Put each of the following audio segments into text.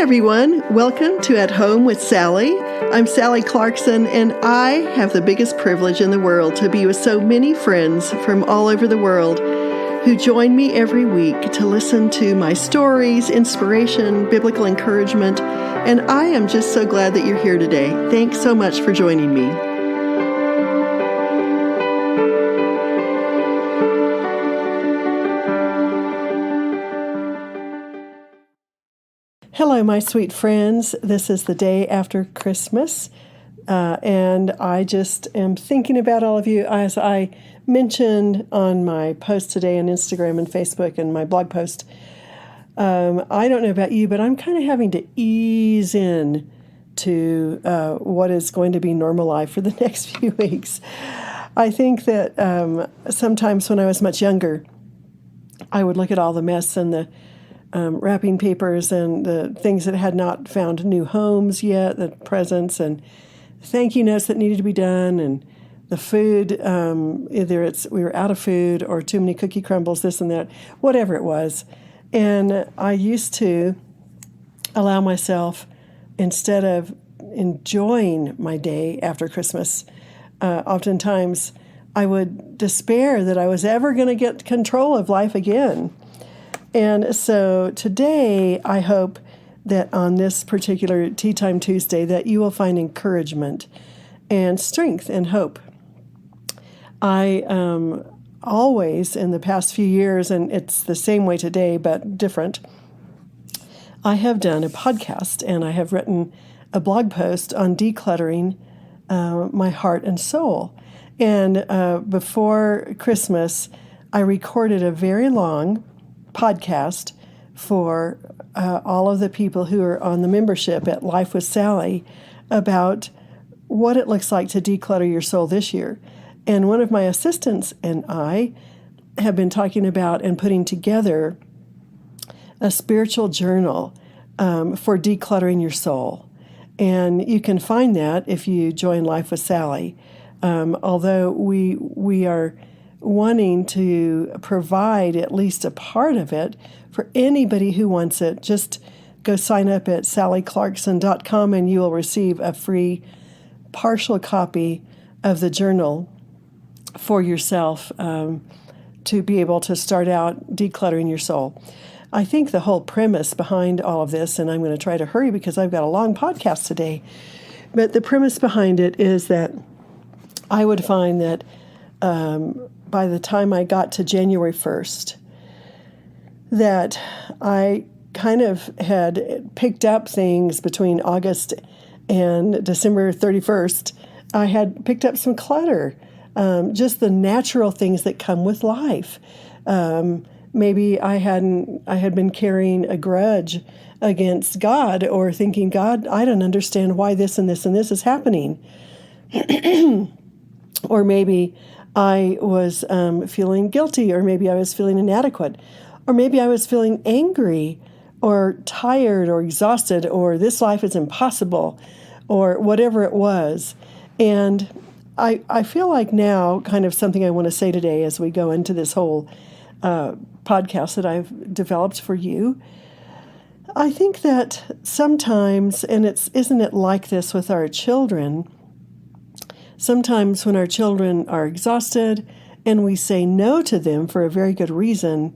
everyone. Welcome to At Home with Sally. I'm Sally Clarkson, and I have the biggest privilege in the world to be with so many friends from all over the world who join me every week to listen to my stories, inspiration, biblical encouragement, and I am just so glad that you're here today. Thanks so much for joining me. Hello, my sweet friends. This is the day after Christmas, and I just am thinking about all of you. As I mentioned on my post today on Instagram and Facebook and my blog post, I don't know about you, but I'm kind of having to ease in to what is going to be normal life for the next few weeks. I think that sometimes when I was much younger, I would look at all the mess and the wrapping papers and the things that had not found new homes yet, the presents and thank you notes that needed to be done, and the food, either we were out of food or too many cookie crumbles, this and that, whatever it was. And I used to allow myself, instead of enjoying my day after Christmas, oftentimes I would despair that I was ever going to get control of life again. And so today, I hope that on this particular Tea Time Tuesday, that you will find encouragement and strength and hope. I always, in the past few years, and it's the same way today, but different, I have done a podcast and I have written a blog post on decluttering my heart and soul. And before Christmas, I recorded a very long podcast for all of the people who are on the membership at Life with Sally about what it looks like to declutter your soul this year. And one of my assistants and I have been talking about and putting together a spiritual journal for decluttering your soul. And you can find that if you join Life with Sally. Although we are wanting to provide at least a part of it for anybody who wants it, just go sign up at sallyclarkson.com and you will receive a free partial copy of the journal for yourself to be able to start out decluttering your soul. I think the whole premise behind all of this, and I'm going to try to hurry because I've got a long podcast today, but the premise behind it is that I would find that by the time I got to January 1st, that I kind of had picked up things between August and December 31st. I had picked up some clutter, just the natural things that come with life. Maybe I had been carrying a grudge against God or thinking, God, I don't understand why this and this and this is happening. Or maybe I was feeling guilty, or maybe I was feeling inadequate, or maybe I was feeling angry or tired or exhausted, or this life is impossible, or whatever it was. And I feel like now, kind of something I want to say today as we go into this whole podcast that I've developed for you, I think that sometimes, and isn't it like this with our children? Sometimes when our children are exhausted and we say no to them for a very good reason,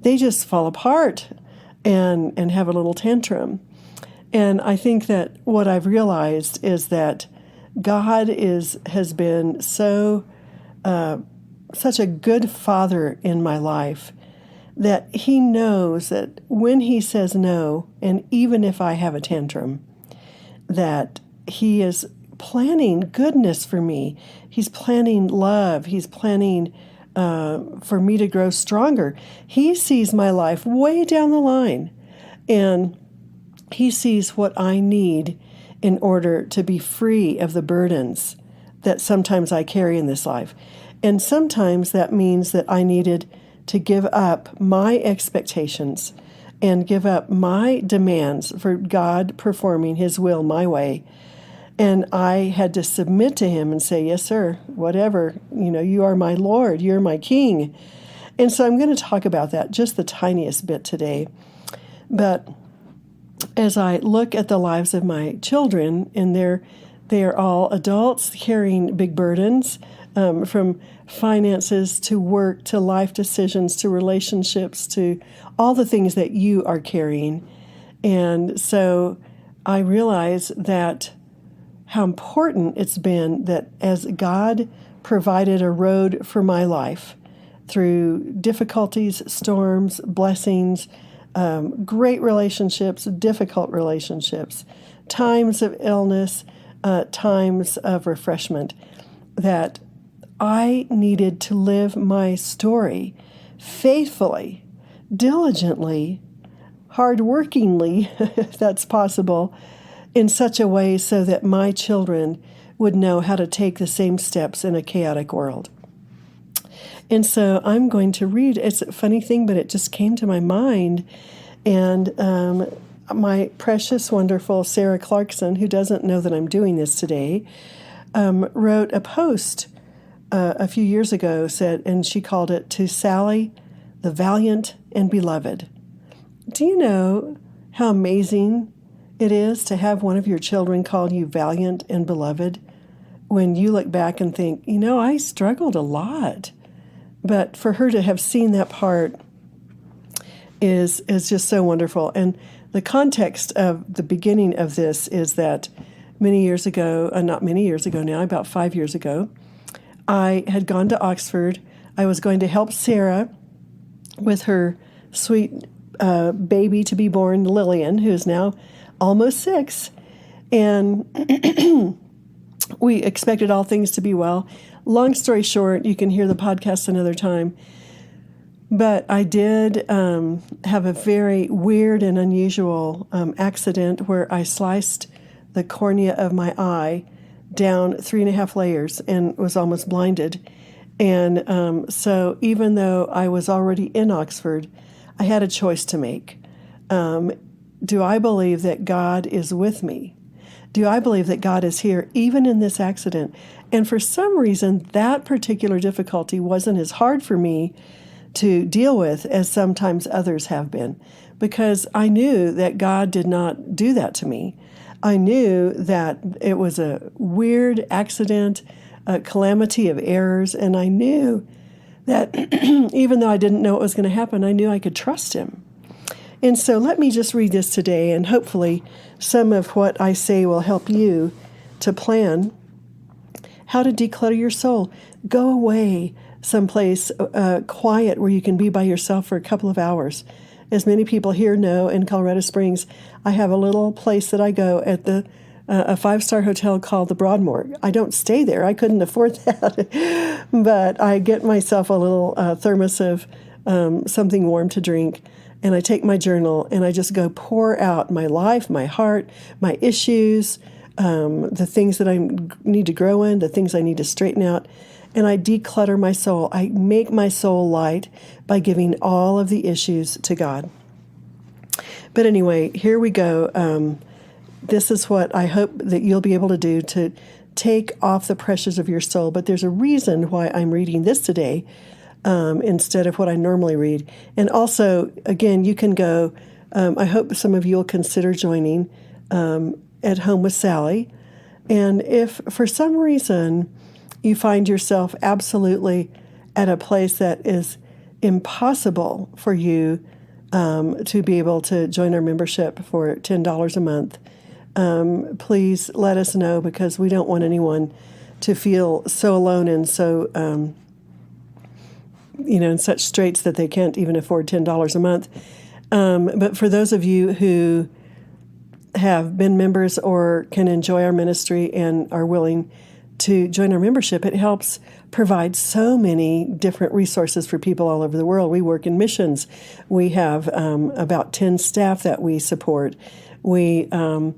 they just fall apart and have a little tantrum. And I think that what I've realized is that God has been such a good father in my life that he knows that when he says no, and even if I have a tantrum, that he is planning goodness for me. He's planning love. He's planning for me to grow stronger. He sees my life way down the line, and he sees what I need in order to be free of the burdens that sometimes I carry in this life. And sometimes that means that I needed to give up my expectations and give up my demands for God performing his will my way. And I had to submit to him and say, yes, sir, whatever, you are my Lord, you're my King. And so I'm going to talk about that just the tiniest bit today. But as I look at the lives of my children, and they are all adults carrying big burdens, from finances to work to life decisions to relationships to all the things that you are carrying. And so I realize that how important it's been that as God provided a road for my life through difficulties, storms, blessings, great relationships, difficult relationships, times of illness, times of refreshment, that I needed to live my story faithfully, diligently, hardworkingly, if that's possible, in such a way so that my children would know how to take the same steps in a chaotic world. And so I'm going to read, it's a funny thing, but it just came to my mind. And my precious, wonderful Sarah Clarkson, who doesn't know that I'm doing this today, wrote a post a few years ago, and she called it "To Sally, the Valiant and Beloved." Do you know how amazing it is to have one of your children call you valiant and beloved when you look back and think, I struggled a lot. But for her to have seen that part is just so wonderful. And the context of the beginning of this is that many years ago, not many years ago now, about 5 years ago, I had gone to Oxford. I was going to help Sarah with her sweet baby to be born, Lillian, who is now almost 6. And we expected all things to be well. Long story short, you can hear the podcast another time. But I did have a very weird and unusual accident where I sliced the cornea of my eye down 3.5 layers and was almost blinded. And so even though I was already in Oxford, I had a choice to make. Do I believe that God is with me? Do I believe that God is here even in this accident? And for some reason, that particular difficulty wasn't as hard for me to deal with as sometimes others have been, because I knew that God did not do that to me. I knew that it was a weird accident, a calamity of errors, and I knew that even though I didn't know what was going to happen, I knew I could trust Him. And so let me just read this today, and hopefully some of what I say will help you to plan how to declutter your soul. Go away someplace quiet where you can be by yourself for a couple of hours. As many people here know, in Colorado Springs, I have a little place that I go at a 5-star hotel called the Broadmoor. I don't stay there. I couldn't afford that. But I get myself a little thermos of something warm to drink, and I take my journal, and I just go pour out my life, my heart, my issues, the things that I need to grow in, the things I need to straighten out. And I declutter my soul. I make my soul light by giving all of the issues to God. But anyway, here we go. This is what I hope that you'll be able to do to take off the pressures of your soul. But there's a reason why I'm reading this today instead of what I normally read. And also, again, you can go, I hope some of you will consider joining at Home with Sally. And if for some reason you find yourself absolutely at a place that is impossible for you to be able to join our membership for $10 a month, please let us know, because we don't want anyone to feel so alone and so, in such straits that they can't even afford $10 a month. But for those of you who have been members or can enjoy our ministry and are willing to join our membership, it helps provide so many different resources for people all over the world. We work in missions. We have about 10 staff that we support. I'm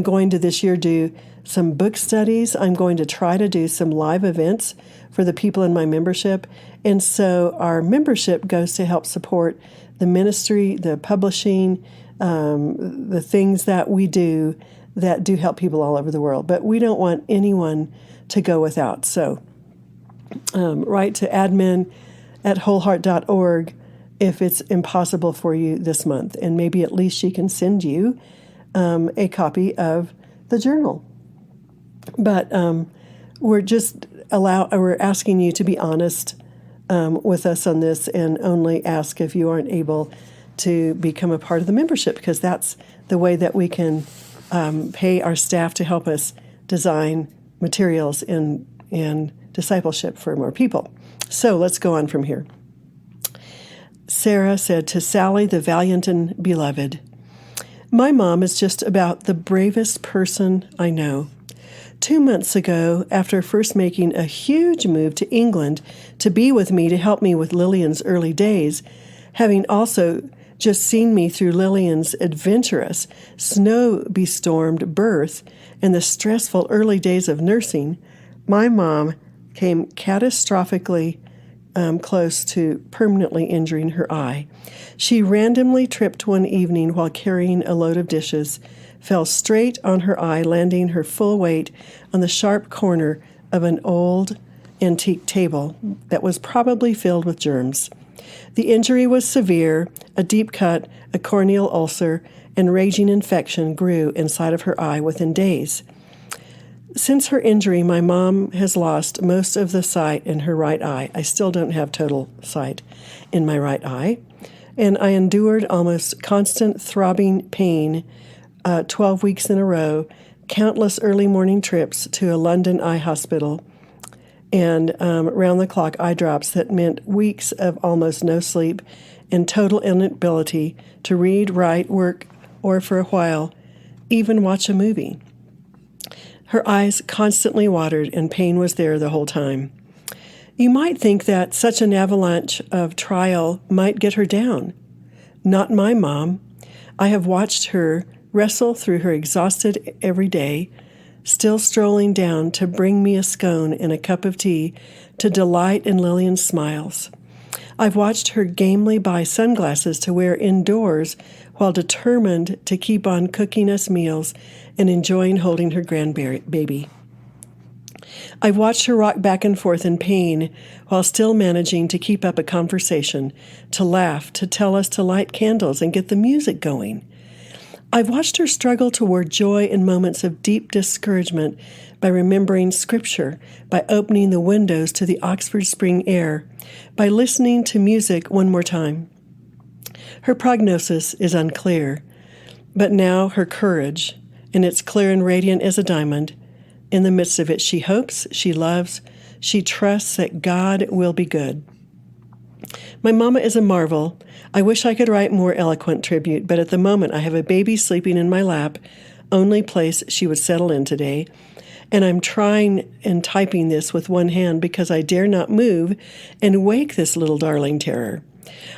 going to this year do some book studies. I'm going to try to do some live events for the people in my membership. And so our membership goes to help support the ministry, the publishing, the things that we do that do help people all over the world. But we don't want anyone to go without. So write to admin@wholeheart.org if it's impossible for you this month. And maybe at least she can send you a copy of the journal. But we're asking you to be honest with us on this, and only ask if you aren't able to become a part of the membership, because that's the way that we can pay our staff to help us design materials in discipleship for more people. So let's go on from here. Sarah said to Sally, the valiant and beloved, my mom is just about the bravest person I know. 2 months ago, after first making a huge move to England to be with me to help me with Lillian's early days, having also just seen me through Lillian's adventurous, snow-bestormed birth and the stressful early days of nursing, my mom came catastrophically close to permanently injuring her eye. She randomly tripped one evening while carrying a load of dishes, fell straight on her eye, landing her full weight on the sharp corner of an old antique table that was probably filled with germs. The injury was severe. A deep cut, a corneal ulcer, and raging infection grew inside of her eye within days. Since her injury, my mom has lost most of the sight in her right eye. I still don't have total sight in my right eye. And I endured almost constant throbbing pain 12 weeks in a row, countless early morning trips to a London eye hospital, and round-the-clock eye drops that meant weeks of almost no sleep and total inability to read, write, work, or for a while, even watch a movie. Her eyes constantly watered, and pain was there the whole time. You might think that such an avalanche of trial might get her down. Not my mom. I have watched her wrestle through her exhausted every day, still strolling down to bring me a scone and a cup of tea to delight in Lillian's smiles. I've watched her gamely buy sunglasses to wear indoors while determined to keep on cooking us meals and enjoying holding her grandbaby. I've watched her rock back and forth in pain while still managing to keep up a conversation, to laugh, to tell us to light candles and get the music going. I've watched her struggle toward joy in moments of deep discouragement by remembering Scripture, by opening the windows to the Oxford spring air, by listening to music one more time. Her prognosis is unclear, but now her courage, and it's clear and radiant as a diamond. In the midst of it, she hopes, she loves, she trusts that God will be good. My mama is a marvel. I wish I could write more eloquent tribute, but at the moment I have a baby sleeping in my lap, only place she would settle in today, and I'm trying and typing this with one hand because I dare not move and wake this little darling terror.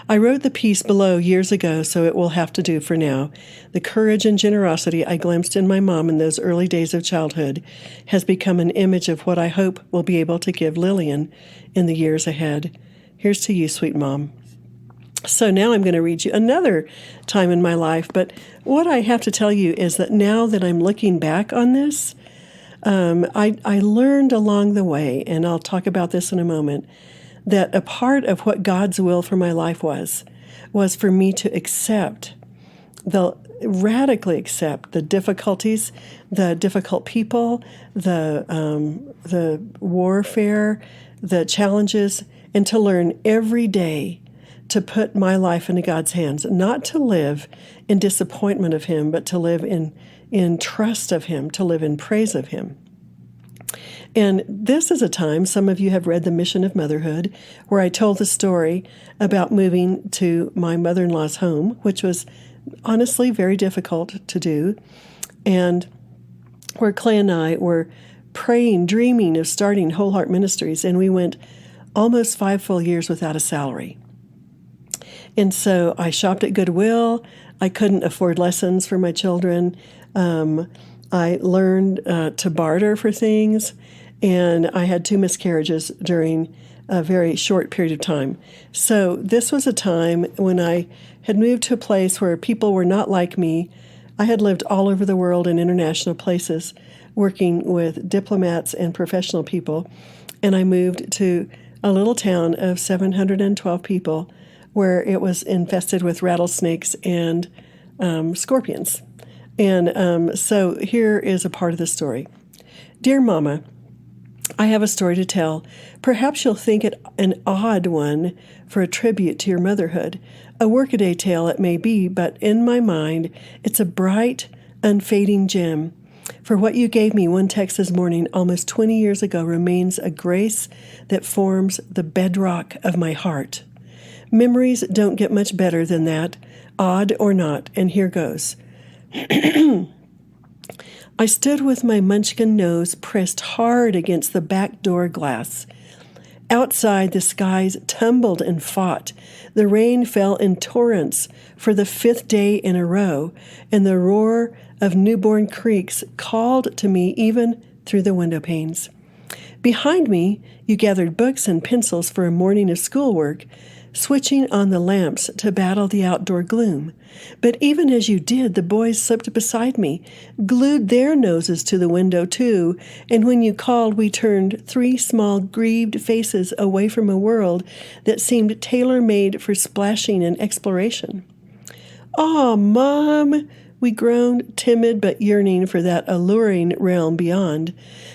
I wrote the piece below years ago, so it will have to do for now. The courage and generosity I glimpsed in my mom in those early days of childhood has become an image of what I hope we'll be able to give Lillian in the years ahead. Here's to you, sweet Mom. So now I'm going to read you another time in my life, but what I have to tell you is that now that I'm looking back on this, I learned along the way, and I'll talk about this in a moment, that a part of what God's will for my life was for me to radically accept the difficulties, the difficult people, the warfare, the challenges, and to learn every day to put my life into God's hands, not to live in disappointment of Him, but to live in trust of Him, to live in praise of Him. And this is a time, some of you have read The Mission of Motherhood, where I told the story about moving to my mother-in-law's home, which was honestly very difficult to do, and where Clay and I were praying, dreaming of starting Whole Heart Ministries, and we went almost 5 full years without a salary. And so I shopped at Goodwill. I couldn't afford lessons for my children. I learned to barter for things, and I had 2 miscarriages during a very short period of time. So this was a time when I had moved to a place where people were not like me. I had lived all over the world in international places, working with diplomats and professional people, and I moved to a little town of 712 people where it was infested with rattlesnakes and scorpions. And so here is a part of the story. Dear Mama, I have a story to tell. Perhaps you'll think it an odd one for a tribute to your motherhood. A workaday tale it may be, but in my mind, it's a bright, unfading gem. For what you gave me one Texas morning almost 20 years ago remains a grace that forms the bedrock of my heart. Memories don't get much better than that, odd or not, and here goes. I stood with my munchkin nose pressed hard against the back door glass. Outside, the skies tumbled and fought. The rain fell in torrents for the 5th day in a row, and the roar of newborn creeks called to me even through the window panes. Behind me, you gathered books and pencils for a morning of schoolwork, switching on the lamps to battle the outdoor gloom. But even as you did, the boys slipped beside me, glued their noses to the window too, and when you called, we turned 3 small, grieved faces away from a world that seemed tailor-made for splashing and exploration. "Aw, Mom," we groaned, timid but yearning for that alluring realm beyond.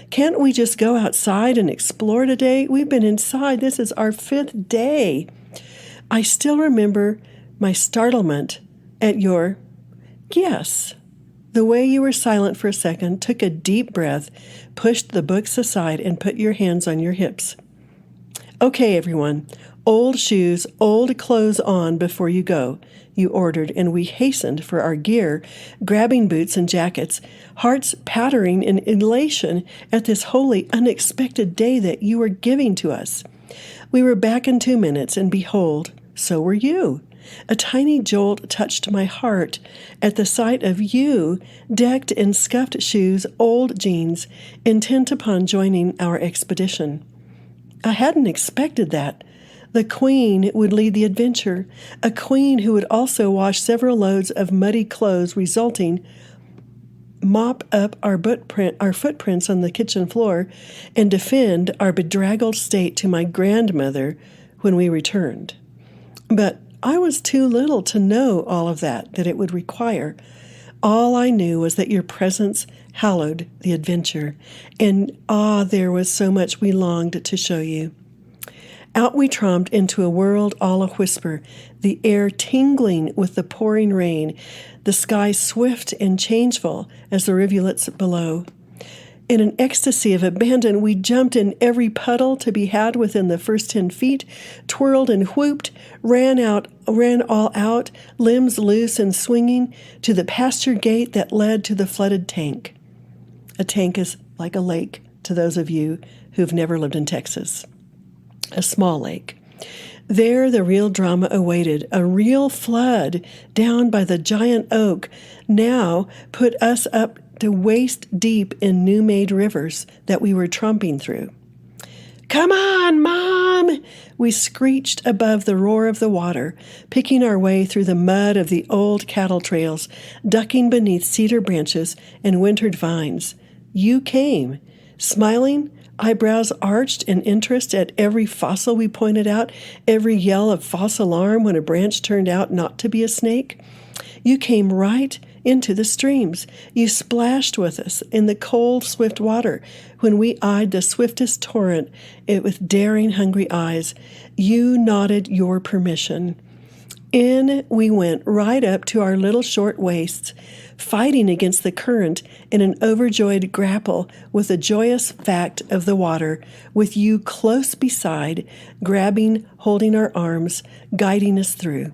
"Can't we just go outside and explore today? We've been inside. This is our 5th day." I still remember my startlement at your yes. The way you were silent for a second, took a deep breath, pushed the books aside, and put your hands on your hips. "Okay, everyone, old shoes, old clothes on before you go," you ordered, and we hastened for our gear, grabbing boots and jackets, hearts powdering in elation at this wholly unexpected day that you were giving to us. We were back in 2 minutes, and behold, so were you. A tiny jolt touched my heart at the sight of you, decked in scuffed shoes, old jeans, intent upon joining our expedition. I hadn't expected that. The queen would lead the adventure, a queen who would also wash several loads of muddy clothes, resulting mop up our footprints on the kitchen floor, and defend our bedraggled state to my grandmother when we returned. But I was too little to know all of that it would require. All I knew was that your presence hallowed the adventure, and there was so much we longed to show you. Out we tromped into a world all a whisper, the air tingling with the pouring rain, the sky swift and changeful as the rivulets below. In an ecstasy of abandon, we jumped in every puddle to be had within the first 10 feet, twirled and whooped, ran all out, limbs loose and swinging, to the pasture gate that led to the flooded tank. A tank is like a lake to those of you who've never lived in Texas. A small lake. There the real drama awaited, a real flood down by the giant oak now put us up to waist deep in new-made rivers that we were tromping through. "Come on, Mom!" we screeched above the roar of the water, picking our way through the mud of the old cattle trails, ducking beneath cedar branches and wintered vines. You came, smiling, eyebrows arched in interest at every fossil we pointed out, every yell of false alarm when a branch turned out not to be a snake. You came right into the streams. You splashed with us in the cold, swift water when we eyed the swiftest torrent with daring, hungry eyes. You nodded your permission. In we went right up to our little short waists, fighting against the current in an overjoyed grapple with the joyous fact of the water, with you close beside, grabbing, holding our arms, guiding us through.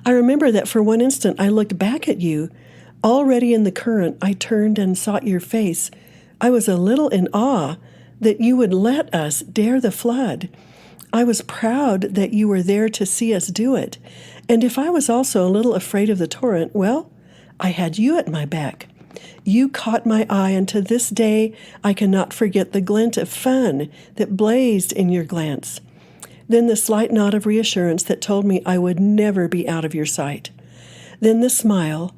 I remember that for one instant I looked back at you. Already in the current, I turned and sought your face. I was a little in awe that you would let us dare the flood. I was proud that you were there to see us do it. And if I was also a little afraid of the torrent, well, I had you at my back. You caught my eye, and to this day I cannot forget the glint of fun that blazed in your glance. Then the slight nod of reassurance that told me I would never be out of your sight. Then the smile,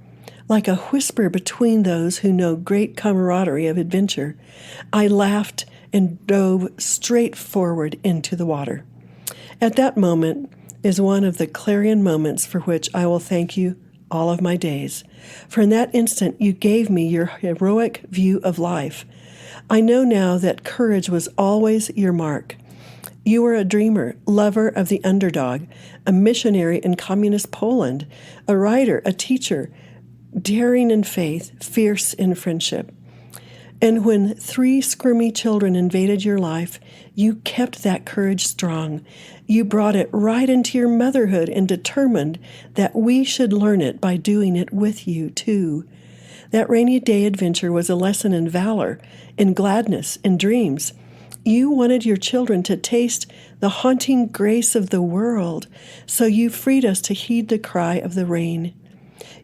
like a whisper between those who know great camaraderie of adventure. I laughed and dove straight forward into the water. At that moment is one of the clarion moments for which I will thank you all of my days. For in that instant you gave me your heroic view of life. I know now that courage was always your mark. You were a dreamer, lover of the underdog, a missionary in communist Poland, a writer, a teacher, daring in faith, fierce in friendship. And when 3 squirmy children invaded your life, you kept that courage strong. You brought it right into your motherhood and determined that we should learn it by doing it with you, too. That rainy day adventure was a lesson in valor, in gladness, in dreams. You wanted your children to taste the haunting grace of the world, so you freed us to heed the cry of the rain.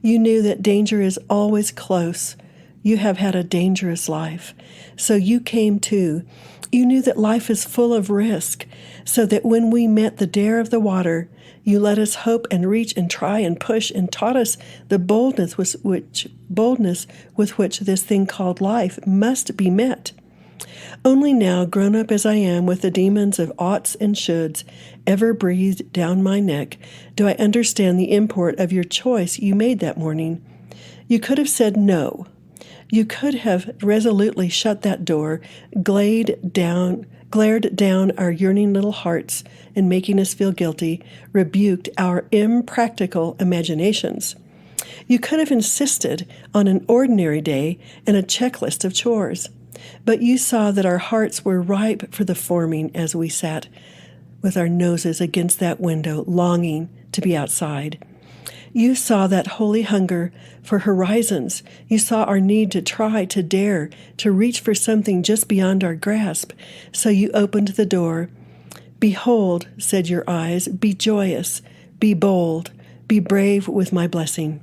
You knew that danger is always close. You have had a dangerous life, so you came too. You knew that life is full of risk, so that when we met the dare of the water, you let us hope and reach and try and push and taught us the boldness with which this thing called life must be met. Only now, grown up as I am with the demons of oughts and shoulds ever breathed down my neck, do I understand the import of your choice you made that morning. You could have said no. You could have resolutely shut that door, glared down our yearning little hearts, and making us feel guilty, rebuked our impractical imaginations. You could have insisted on an ordinary day and a checklist of chores. But you saw that our hearts were ripe for the forming as we sat with our noses against that window, longing to be outside. You saw that holy hunger for horizons. You saw our need to try, to dare, to reach for something just beyond our grasp. So you opened the door. Behold, said your eyes, be joyous, be bold, be brave with my blessing.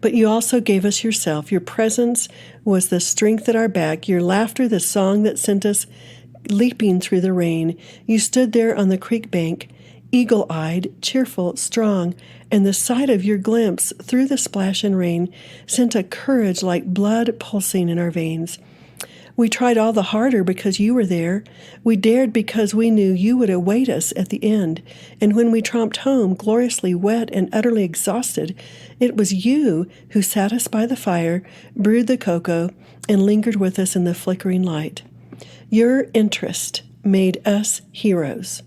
But you also gave us yourself. Your presence was the strength at our back, your laughter the song that sent us leaping through the rain. You stood there on the creek bank, eagle-eyed, cheerful, strong, and the sight of your glimpse through the splash and rain sent a courage like blood pulsing in our veins. We tried all the harder because you were there. We dared because we knew you would await us at the end. And when we tromped home, gloriously wet and utterly exhausted, it was you who sat us by the fire, brewed the cocoa, and lingered with us in the flickering light. Your interest made us heroes.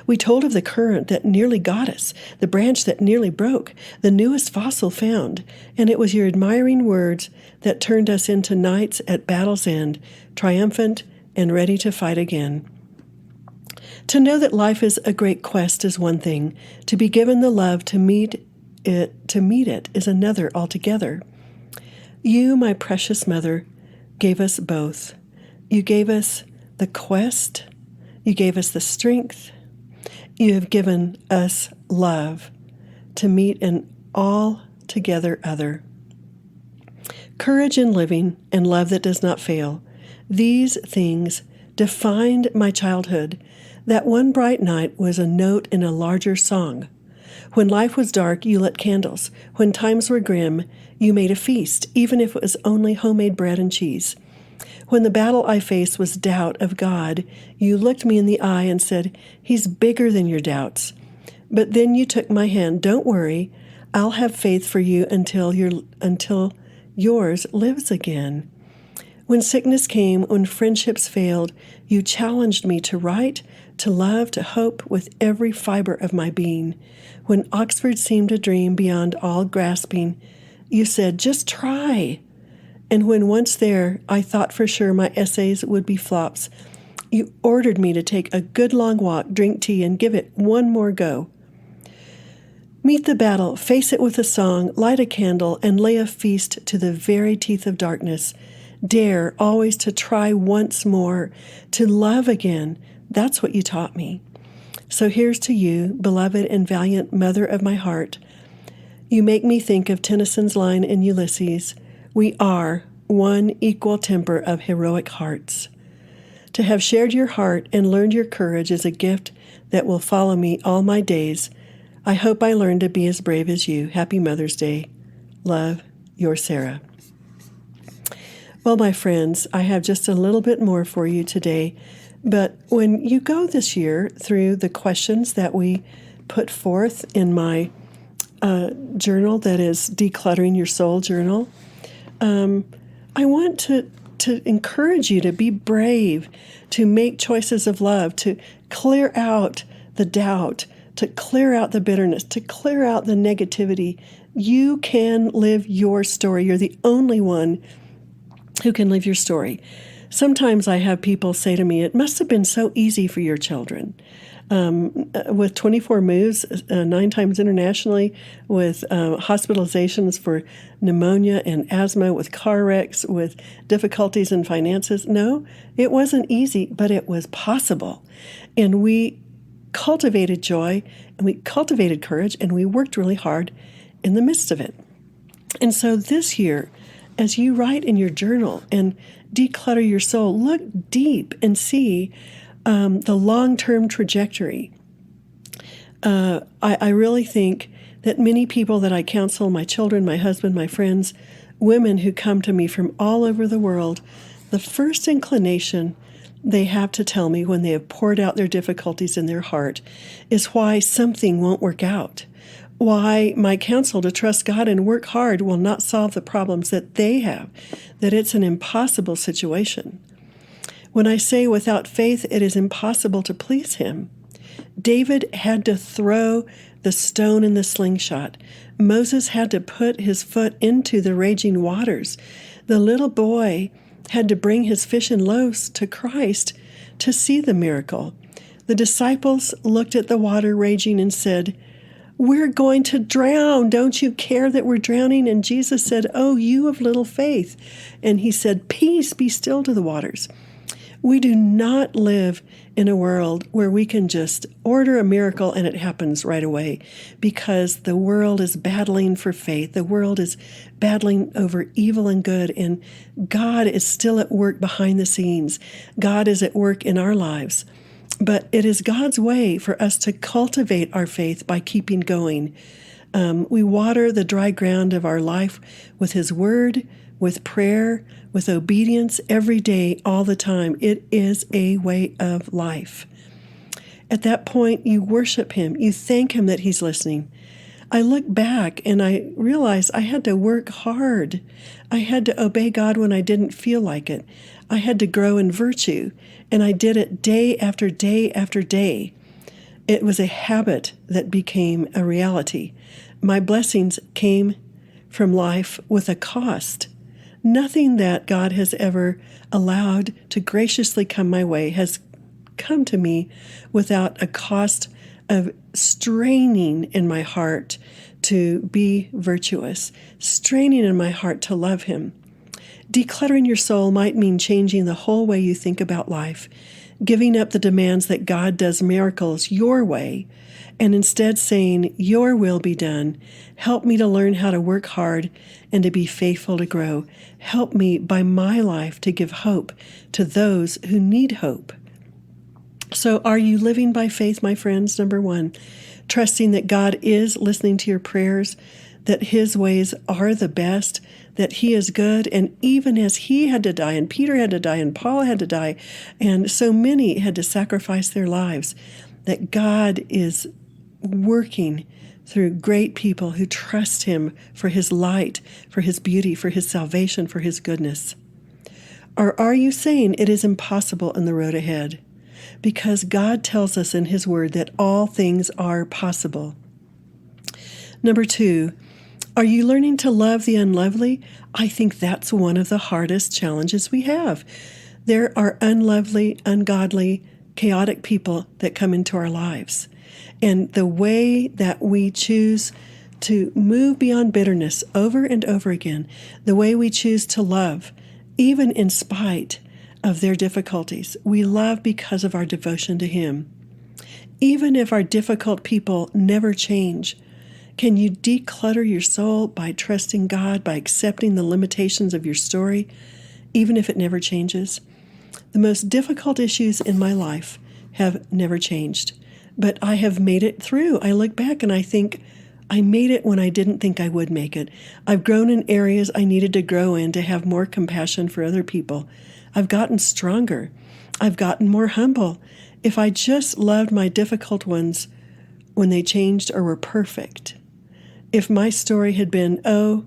We told of the current that nearly got us, the branch that nearly broke, the newest fossil found, and it was your admiring words that turned us into knights at battle's end, triumphant and ready to fight again. To know that life is a great quest is one thing. To be given the love to meet it is another altogether. You, my precious mother, gave us both. You gave us the quest. You gave us the strength. You have given us love to meet an altogether other. Courage in living and love that does not fail. These things defined my childhood. That one bright night was a note in a larger song. When life was dark, you lit candles. When times were grim, you made a feast, even if it was only homemade bread and cheese. When the battle I faced was doubt of God, you looked me in the eye and said, He's bigger than your doubts. But then you took my hand. Don't worry. I'll have faith for you until yours lives again. When sickness came, when friendships failed, you challenged me to write, to love, to hope with every fiber of my being. When Oxford seemed a dream beyond all grasping, you said, just try. And when once there, I thought for sure my essays would be flops. You ordered me to take a good long walk, drink tea, and give it one more go. Meet the battle, face it with a song, light a candle, and lay a feast to the very teeth of darkness. Dare always to try once more, to love again. That's what you taught me. So here's to you, beloved and valiant mother of my heart. You make me think of Tennyson's line in Ulysses, we are one equal temper of heroic hearts. To have shared your heart and learned your courage is a gift that will follow me all my days. I hope I learn to be as brave as you. Happy Mother's Day. Love, your Sarah. Well, my friends, I have just a little bit more for you today. But when you go this year through the questions that we put forth in my journal that is Decluttering Your Soul journal. I want to encourage you to be brave, to make choices of love, to clear out the doubt, to clear out the bitterness, to clear out the negativity. You can live your story. You're the only one who can live your story. Sometimes I have people say to me, it must have been so easy for your children. With 24 moves, 9 times internationally, with hospitalizations for pneumonia and asthma, with car wrecks, with difficulties in finances. No, it wasn't easy, but it was possible. And we cultivated joy, and we cultivated courage, and we worked really hard in the midst of it. And so this year, as you write in your journal and declutter your soul, look deep and see the long-term trajectory. I really think that many people that I counsel, my children, my husband, my friends, women who come to me from all over the world, the first inclination they have to tell me when they have poured out their difficulties in their heart is why something won't work out. Why my counsel to trust God and work hard will not solve the problems that they have, that it's an impossible situation. When I say without faith it is impossible to please Him, David had to throw the stone in the slingshot. Moses had to put his foot into the raging waters. The little boy had to bring his fish and loaves to Christ to see the miracle. The disciples looked at the water raging and said, "We're going to drown. Don't you care that we're drowning?" And Jesus said, "Oh, you of little faith." And He said, "Peace, be still to the waters." We do not live in a world where we can just order a miracle and it happens right away, because the world is battling for faith. The world is battling over evil and good, and God is still at work behind the scenes. God is at work in our lives. But it is God's way for us to cultivate our faith by keeping going. We water the dry ground of our life with His Word, with prayer, with obedience every day, all the time. It is a way of life. At that point, you worship Him. You thank Him that He's listening. I look back and I realize I had to work hard. I had to obey God when I didn't feel like it. I had to grow in virtue, and I did it day after day after day. It was a habit that became a reality. My blessings came from life with a cost. Nothing that God has ever allowed to graciously come my way has come to me without a cost of straining in my heart to be virtuous, straining in my heart to love Him. Decluttering your soul might mean changing the whole way you think about life, giving up the demands that God does miracles your way, and instead saying, "Your will be done. Help me to learn how to work hard and to be faithful to grow. Help me by my life to give hope to those who need hope." So are you living by faith, my friends? Number one, trusting that God is listening to your prayers, that His ways are the best, that He is good, and even as He had to die, and Peter had to die, and Paul had to die, and so many had to sacrifice their lives, that God is working through great people who trust Him for His light, for His beauty, for His salvation, for His goodness. Or are you saying it is impossible in the road ahead? Because God tells us in His Word that all things are possible. Number two, are you learning to love the unlovely? I think that's one of the hardest challenges we have. There are unlovely, ungodly, chaotic people that come into our lives. And the way that we choose to move beyond bitterness over and over again, the way we choose to love, even in spite of their difficulties, we love because of our devotion to Him. Even if our difficult people never change, can you declutter your soul by trusting God, by accepting the limitations of your story, even if it never changes? The most difficult issues in my life have never changed, but I have made it through. I look back and I think, I made it when I didn't think I would make it. I've grown in areas I needed to grow in to have more compassion for other people. I've gotten stronger. I've gotten more humble. If I just loved my difficult ones when they changed or were perfect, If my story had been, oh,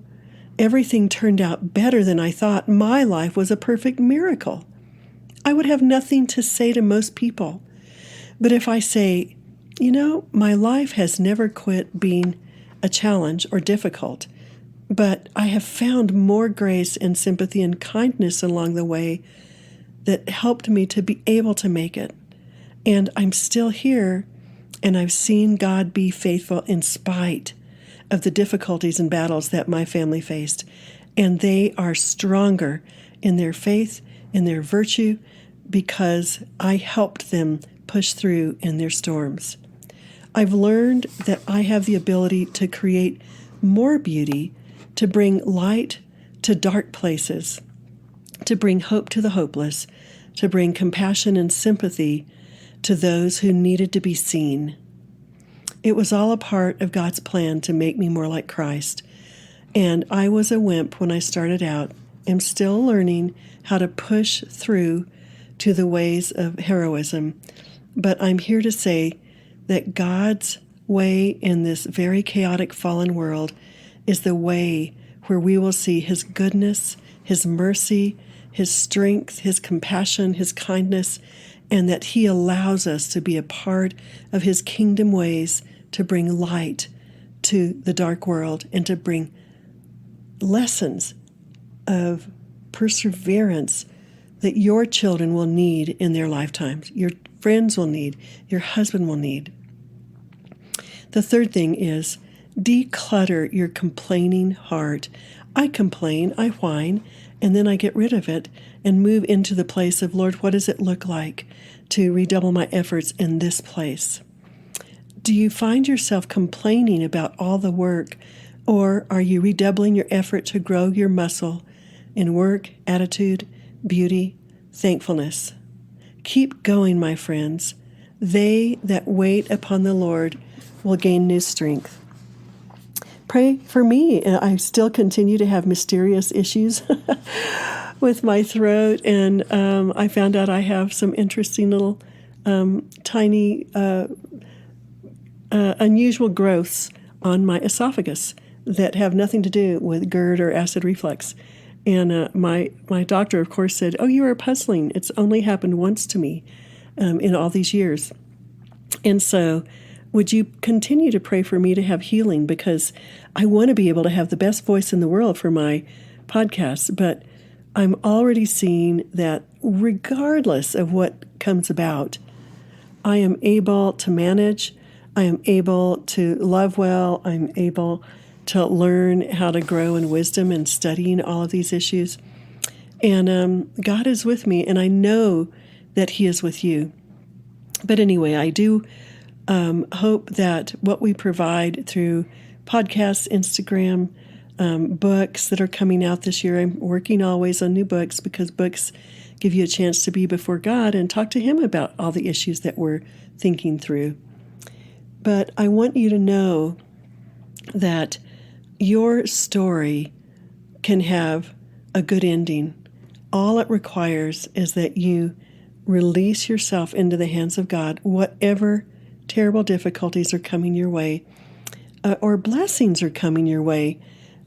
everything turned out better than I thought, my life was a perfect miracle, I would have nothing to say to most people. But if I say, my life has never quit being a challenge or difficult, but I have found more grace and sympathy and kindness along the way that helped me to be able to make it. And I'm still here, and I've seen God be faithful in spite of the difficulties and battles that my family faced. And they are stronger in their faith, in their virtue, because I helped them push through in their storms. I've learned that I have the ability to create more beauty, to bring light to dark places, to bring hope to the hopeless, to bring compassion and sympathy to those who needed to be seen. It was all a part of God's plan to make me more like Christ. And I was a wimp when I started out. I'm still learning how to push through to the ways of heroism. But I'm here to say that God's way in this very chaotic fallen world is the way where we will see His goodness, His mercy, His strength, His compassion, His kindness, and that He allows us to be a part of His kingdom ways to bring light to the dark world and to bring lessons of perseverance that your children will need in their lifetimes, your friends will need, your husband will need. The third thing is declutter your complaining heart. I complain, I whine, and then I get rid of it and move into the place of, Lord, what does it look like to redouble my efforts in this place? Do you find yourself complaining about all the work, or are you redoubling your effort to grow your muscle in work, attitude, beauty, thankfulness? Keep going, my friends. They that wait upon the Lord will gain new strength. Pray for me. I still continue to have mysterious issues with my throat, and I found out I have some interesting little tiny unusual growths on my esophagus that have nothing to do with GERD or acid reflux. And my doctor, of course, said, "Oh, you are puzzling. It's only happened once to me in all these years." And so would you continue to pray for me to have healing? Because I want to be able to have the best voice in the world for my podcast, but I'm already seeing that regardless of what comes about, I am able to manage, I am able to love well, I'm able to learn how to grow in wisdom and studying all of these issues. And God is with me, and I know that He is with you. But anyway, I do hope that what we provide through podcasts, Instagram, books that are coming out this year. I'm working always on new books because books give you a chance to be before God and talk to Him about all the issues that we're thinking through. But I want you to know that your story can have a good ending. All it requires is that you release yourself into the hands of God, whatever terrible difficulties are coming your way, or blessings are coming your way.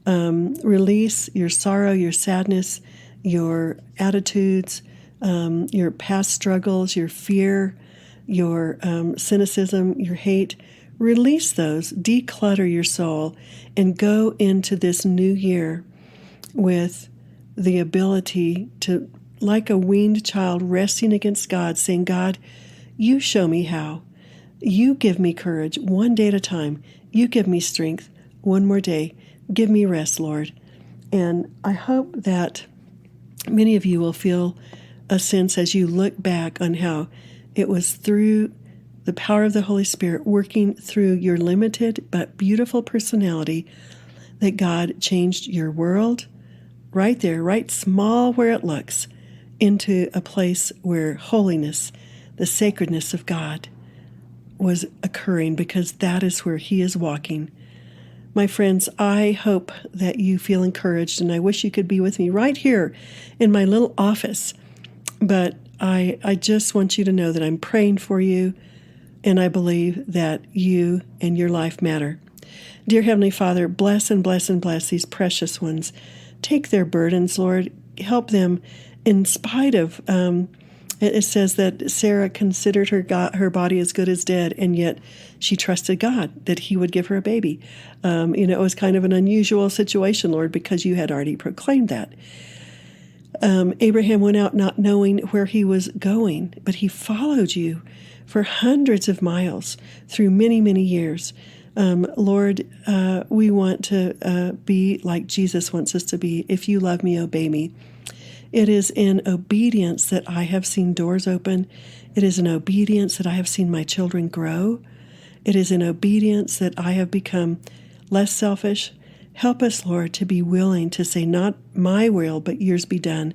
Release your sorrow, your sadness, your attitudes, your past struggles, your fear, your cynicism, your hate. Release those, declutter your soul, and go into this new year with the ability to, like a weaned child, resting against God, saying, God, you show me how. You give me courage one day at a time. You give me strength one more day. Give me rest, Lord. And I hope that many of you will feel a sense as you look back on how it was through the power of the Holy Spirit working through your limited but beautiful personality that God changed your world right there, right small where it looks, into a place where holiness, the sacredness of God, was occurring, because that is where He is walking. My friends, I hope that you feel encouraged, and I wish you could be with me right here in my little office. But I just want you to know that I'm praying for you, and I believe that you and your life matter. Dear Heavenly Father, bless and bless and bless these precious ones. Take their burdens, Lord. Help them in spite of, it says that Sarah considered her body as good as dead, and yet she trusted God that he would give her a baby. It was kind of an unusual situation, Lord, because you had already proclaimed that. Abraham went out not knowing where he was going, but he followed you for hundreds of miles through many, many years. Lord, we want to be like Jesus wants us to be. If you love me, obey me. It is in obedience that I have seen doors open. It is in obedience that I have seen my children grow. It is in obedience that I have become less selfish. Help us, Lord, to be willing to say, not my will, but yours be done,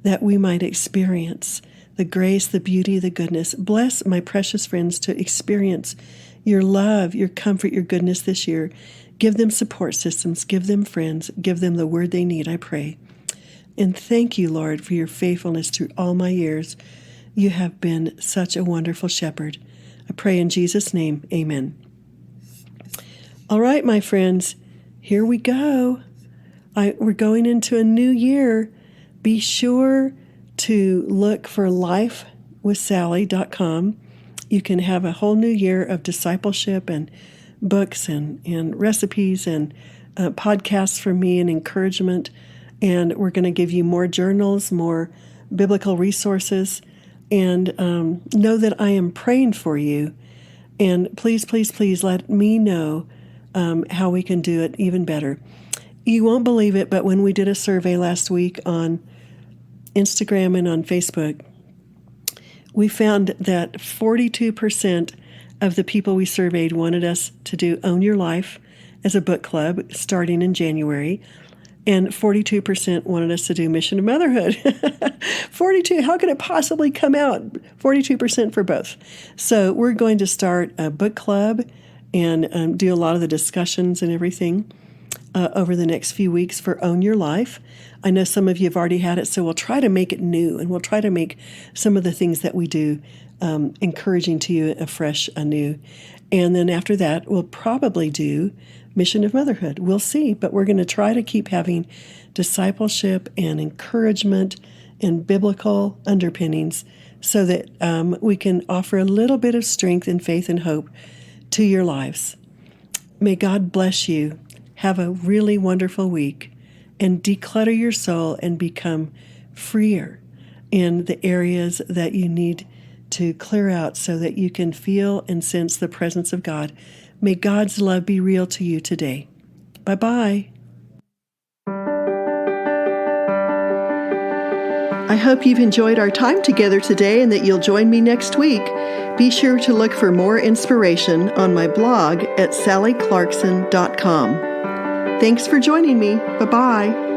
that we might experience the grace, the beauty, the goodness. Bless my precious friends to experience your love, your comfort, your goodness this year. Give them support systems, give them friends, give them the word they need, I pray. And thank you, Lord, for your faithfulness through all my years. You have been such a wonderful shepherd. I pray in Jesus' name, amen. All right, my friends, here we go. We're going into a new year. Be sure to look for lifewithsally.com. You can have a whole new year of discipleship and books and recipes and podcasts from me and encouragement. And we're going to give you more journals, more biblical resources. And know that I am praying for you. And please, please, please let me know how we can do it even better. You won't believe it, but when we did a survey last week on Instagram and on Facebook, we found that 42% of the people we surveyed wanted us to do Own Your Life as a book club starting in January. And 42% wanted us to do Mission of Motherhood. 42, how could it possibly come out? 42% for both. So we're going to start a book club and do a lot of the discussions and everything over the next few weeks for Own Your Life. I know some of you have already had it, so we'll try to make it new, and we'll try to make some of the things that we do encouraging to you afresh, anew. And then after that, we'll probably do Mission of Motherhood. We'll see, but we're going to try to keep having discipleship and encouragement and biblical underpinnings so that we can offer a little bit of strength and faith and hope to your lives. May God bless you. Have a really wonderful week and declutter your soul and become freer in the areas that you need to clear out so that you can feel and sense the presence of God. May God's love be real to you today. Bye-bye. I hope you've enjoyed our time together today and that you'll join me next week. Be sure to look for more inspiration on my blog at sallyclarkson.com. Thanks for joining me. Bye-bye.